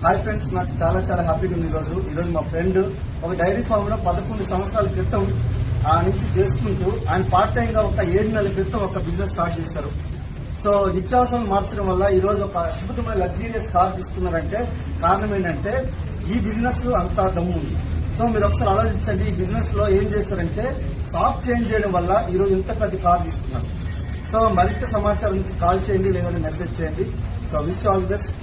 Hi friends, నాకు చాలా చాలా హ్యాపీగా ఉంది. ఈరోజు మా ఫ్రెండ్ ఒక డైరీ ఫామ్ లో 11 సంవత్సరాల క్రితం నుంచి చేసుకుంటూ ఆయన పార్ట్ టైం గా ఒక 7 నెలల క్రితం ఒక బిజినెస్ స్టార్ట్ చేశారు. సో నిత్యావసరాలు మార్చడం వల్ల ఈ రోజు ఒక అద్భుతమైన లగ్జరీరియస్ కార్ తీసుకున్నారంటే కారణం ఏంటంటే ఈ బిజినెస్ లో అంత దమ్ము ఉంది. సో మీరు ఒకసారి ఆలోచించండి, ఈ బిజినెస్ లో ఏం చేశారంటే షాప్ చేంజ్ చేయడం వల్ల ఈ రోజు ఇంత పెద్ద కార్ తీసుకున్నారు. సో మరింత సమాచారం నుంచి కాల్ చేయండి, లేదంటే మెసేజ్ చేయండి. So wish all the best.